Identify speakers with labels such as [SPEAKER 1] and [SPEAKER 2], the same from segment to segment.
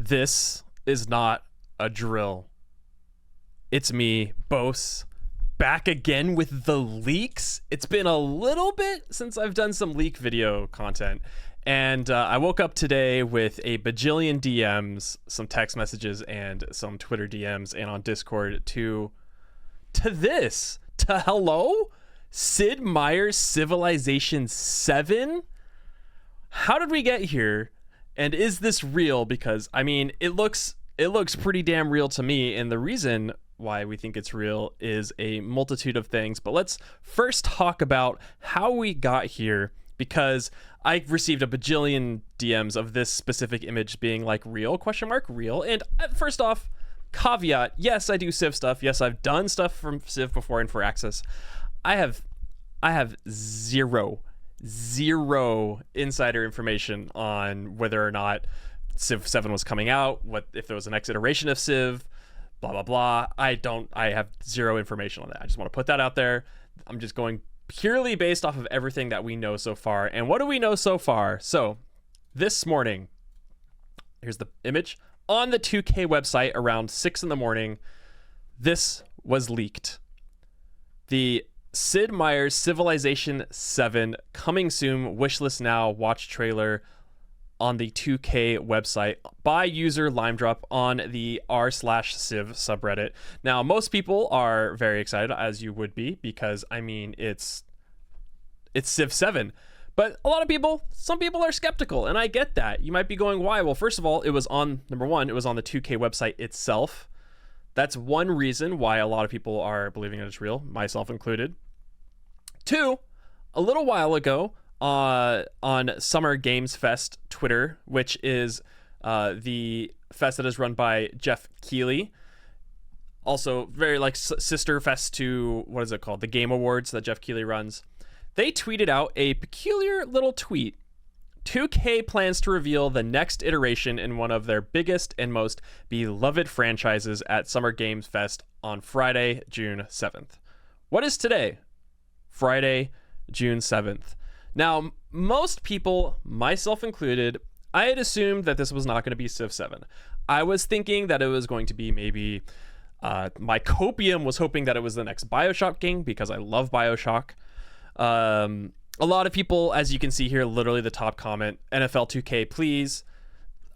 [SPEAKER 1] This is not a drill. It's me, Boes, back again with the leaks. It's been a little bit since I've done some leak video content, and I woke up today with a bajillion DMs, some text messages, and some Twitter DMs, and on Discord to hello? Sid Meier's Civilization VII? How did we get here? And is this real? Because I mean, it looks pretty damn real to me, and the reason why we think it's real is a multitude of things. But let's first talk about how we got here, because I received a bajillion DMs of this specific image being like real ? Real. And first off, caveat, yes, I do Civ stuff. Yes, I've done stuff from Civ before and for Access. I have zero insider information on whether or not Civ 7 was coming out, what if there was a next iteration of Civ, blah blah blah. I have zero information on that. I just want to put that out there. I'm just going purely based off of everything that we know so far. And what do we know so far? So this morning, here's the image on the 2K website around 6 in the morning. This was leaked. The Sid Meier's Civilization 7 coming soon, wishlist now, watch trailer on the 2K website by user LimeDrop on the r/Civ subreddit. Now, most people are very excited, as you would be, because I mean, it's Civ 7. But a lot of people, some people are skeptical, and I get that. You might be going, why? Well, first of all, it was on, number one, it was on the 2K website itself. That's one reason why a lot of people are believing that it's real, myself included. Two, a little while ago on Summer Games Fest Twitter, which is the fest that is run by Jeff Keighley, also very like sister fest to, what is it called? The Game Awards that Jeff Keighley runs. They tweeted out a peculiar little tweet. 2K plans to reveal the next iteration in one of their biggest and most beloved franchises at Summer Games Fest on Friday, June 7th. What is today? Friday, June 7th. Now, most people, myself included, I had assumed that this was not going to be Civ 7. I was thinking that it was going to be maybe, my copium was hoping that it was the next BioShock game, because I love BioShock. A lot of people, as you can see here, literally the top comment, NFL 2K, please.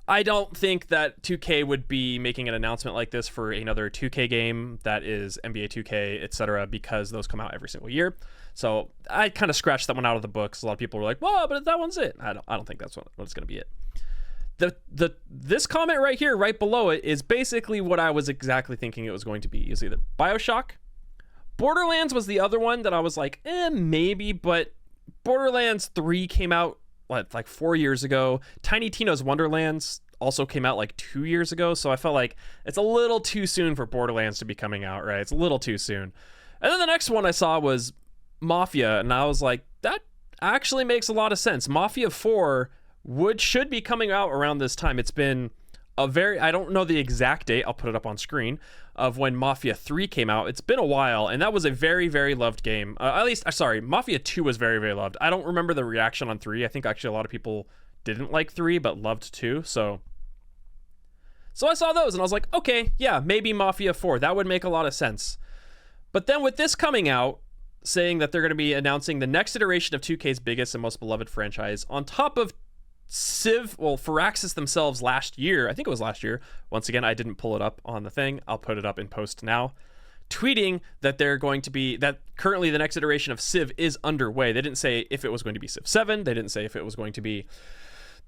[SPEAKER 1] I don't think that 2K would be making an announcement like this for another 2K game that is NBA 2K, etc., because those come out every single year. So I kind of scratched that one out of the books. A lot of people were like, "Whoa, but that one's it." I don't think that's what it's going to be it. This comment right here, right below it, is basically what I was exactly thinking it was going to be. Is either BioShock, Borderlands was the other one that I was like, maybe, but Borderlands 3 came out like 4 years ago. Tiny Tina's Wonderlands also came out like 2 years ago, so I felt like it's a little too soon for Borderlands to be coming out, right? It's a little too soon. And then the next one I saw was Mafia, and I was like, that actually makes a lot of sense. Mafia 4 should be coming out around this time. It's been I don't know the exact date, I'll put it up on screen, of when Mafia 3 came out. It's been a while, and that was a very, very loved game. Mafia 2 was very, very loved. I don't remember the reaction on 3. I think actually a lot of people didn't like 3, but loved 2, so I saw those, and I was like, okay, yeah, maybe Mafia 4. That would make a lot of sense. But then with this coming out, saying that they're going to be announcing the next iteration of 2K's biggest and most beloved franchise, on top of Civ, Firaxis themselves last year, I think it was last year. Once again, I didn't pull it up on the thing. I'll put it up in post now. Tweeting that that currently the next iteration of Civ is underway. They didn't say if it was going to be Civ 7. They didn't say if it was going to be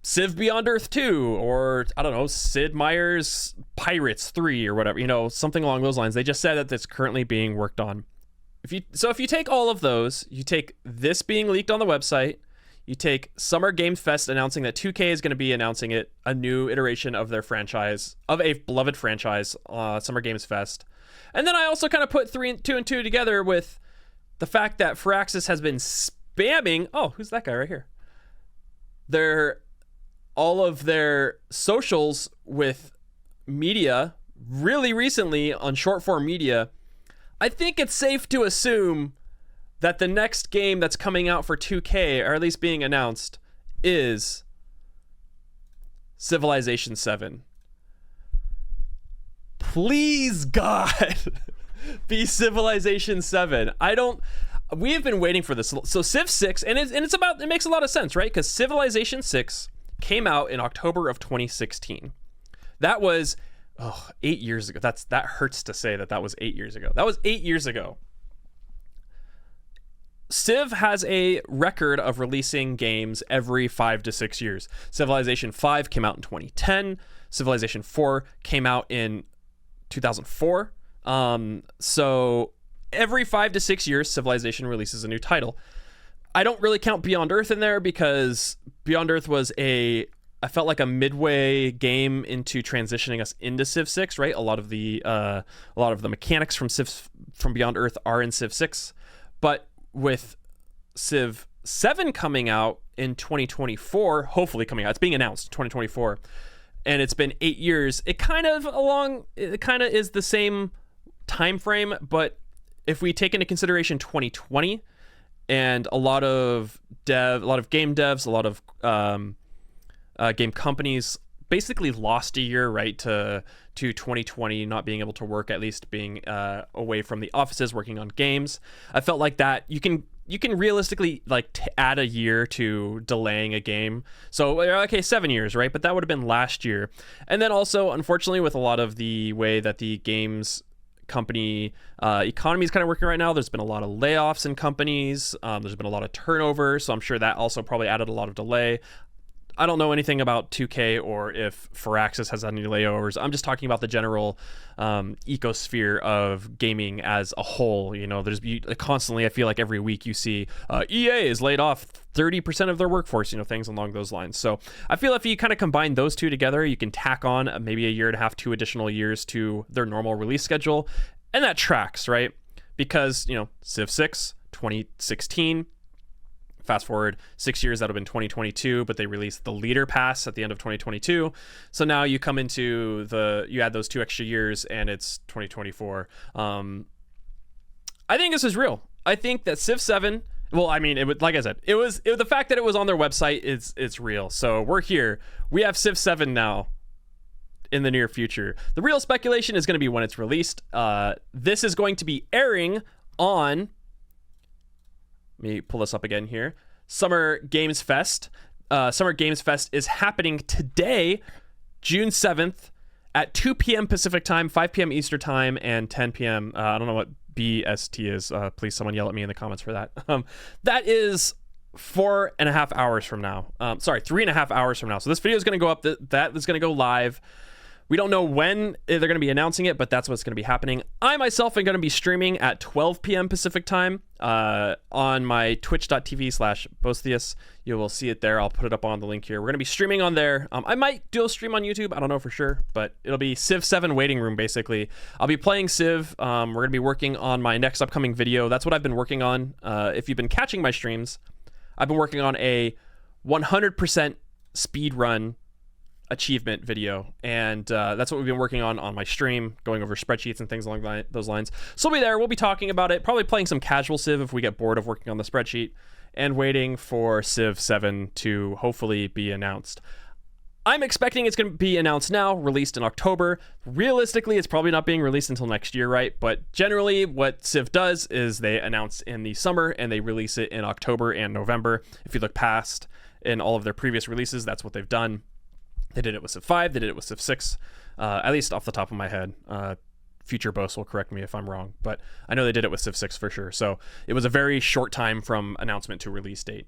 [SPEAKER 1] Civ Beyond Earth 2, or I don't know, Sid Meier's Pirates 3 or whatever, something along those lines. They just said that it's currently being worked on. If you take all of those, you take this being leaked on the website, you take Summer Games Fest announcing that 2K is going to be announcing a new iteration of their franchise, of a beloved franchise, Summer Games Fest. And then I also kind of put two and two together with the fact that Firaxis has been spamming, who's that guy right here? All of their socials with media really recently on short form media. I think it's safe to assume that the next game that's coming out for 2K, or at least being announced, is Civilization 7. please God, be Civilization 7. We have been waiting for this. So Civ 6, and it makes a lot of sense, right? Because Civilization 6 came out in October of 2016. That was 8 years ago. That hurts to say that was 8 years ago. That was 8 years ago. Civ has a record of releasing games every 5 to 6 years. Civilization 5 came out in 2010. Civilization 4 came out in 2004. So every 5 to 6 years, Civilization releases a new title. I don't really count Beyond Earth in there because Beyond Earth was I felt like a midway game into transitioning us into Civ 6, right? A lot of the mechanics from Beyond Earth are in Civ 6, but with Civ 7 coming out in 2024, hopefully coming out, it's being announced 2024, and it's been 8 years. It kind of is the same time frame, but if we take into consideration 2020 and a lot of game devs, a lot of game companies basically lost a year, right, to 2020 not being able to work, at least being away from the offices working on games. I felt like that you can realistically add a year to delaying a game. So okay, 7 years, right? But that would have been last year. And then also, unfortunately, with a lot of the way that the games company economy is kind of working right now, there's been a lot of layoffs in companies. There's been a lot of turnover, so I'm sure that also probably added a lot of delay. I don't know anything about 2K or if Firaxis has any layovers. I'm just talking about the general ecosphere of gaming as a whole. You know, there's constantly, I feel like every week you see EA has laid off 30% of their workforce, you know, things along those lines. So I feel if you kind of combine those two together, you can tack on maybe a year and a half, 2 additional years to their normal release schedule. And that tracks, right? Because, you know, Civ 6, 2016, fast forward 6 years, that would have been 2022, but they released the leader pass at the end of 2022. So now you come into you add those 2 extra years and it's 2024. I think this is real. I think that Civ 7, well, I mean, like I said, the fact that it was on their website, it's real. So we're here. We have Civ 7 now in the near future. The real speculation is going to be when it's released. This is going to be airing on, let me pull this up again here, Summer Games Fest. Summer Games Fest is happening today, June 7th at 2 p.m. Pacific time, 5 p.m. Eastern time, and 10 p.m. I don't know what BST is. Please someone yell at me in the comments for that. That is 4.5 hours from now. 3.5 hours from now. So this video is going to go up. That is going to go live. We don't know when they're going to be announcing it, but that's what's going to be happening. I myself am going to be streaming at 12 p.m. Pacific time on my twitch.tv/boesthius. You will see it there. I'll put it up on the link here. We're going to be streaming on there. I might do a stream on YouTube. I don't know for sure, but it'll be Civ 7 waiting room, basically. I'll be playing Civ. We're going to be working on my next upcoming video. That's what I've been working on. If you've been catching my streams, I've been working on a 100% speed run achievement video, and that's what we've been working on my stream, going over spreadsheets and things along those lines. So we'll be there, we'll be talking about it, probably playing some casual Civ if we get bored of working on the spreadsheet, and waiting for Civ 7 to hopefully be announced. I'm expecting it's going to be announced now, released in October. Realistically, it's probably not being released until next year, right? But generally what Civ does is they announce in the summer and they release it in October and November. If you look past in all of their previous releases, that's what they've done. They did it with Civ 5, they did it with Civ 6, at least off the top of my head. Future boasts will correct me if I'm wrong, but I know they did it with Civ 6 for sure. So it was a very short time from announcement to release date.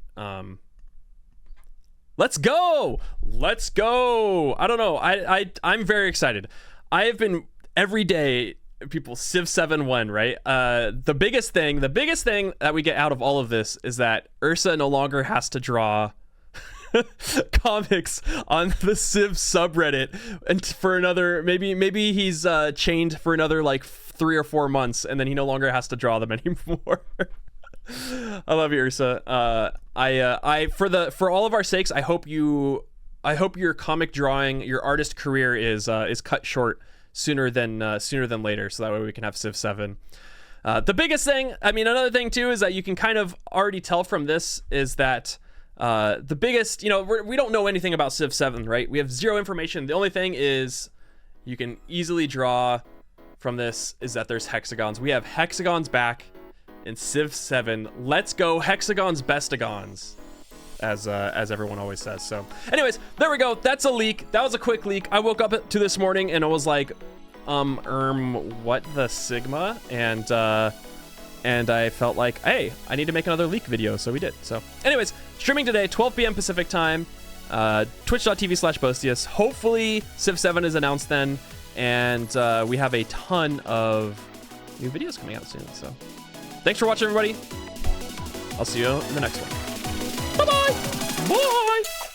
[SPEAKER 1] Let's go! Let's go! I don't know. I'm very excited. I have been every day, people, Civ 7 won, right? The biggest thing that we get out of all of this is that Ursa no longer has to draw comics on the Civ subreddit and for another maybe he's chained for another like 3 or 4 months, and then he no longer has to draw them anymore. I love you, Ursa. For all of our sakes, I hope your comic drawing, your artist career is cut short sooner than later, so that way we can have Civ 7. The biggest thing, I mean, another thing too, is that you can kind of already tell from this is that the biggest, you know, we don't know anything about Civ 7, right? We have zero information. The only thing is you can easily draw from this is that there's hexagons. We have hexagons back in Civ 7. Let's go hexagons bestagons, as everyone always says. So anyways, there we go. That's a leak. That was a quick leak. I woke up to this morning and it was like, what the Sigma? And I felt like, hey, I need to make another leak video. So we did. So anyways, streaming today, 12 p.m. Pacific time, twitch.tv/boesthius. Hopefully Civ 7 is announced then. And we have a ton of new videos coming out soon. So thanks for watching, everybody. I'll see you in the next one. Bye-bye. Bye.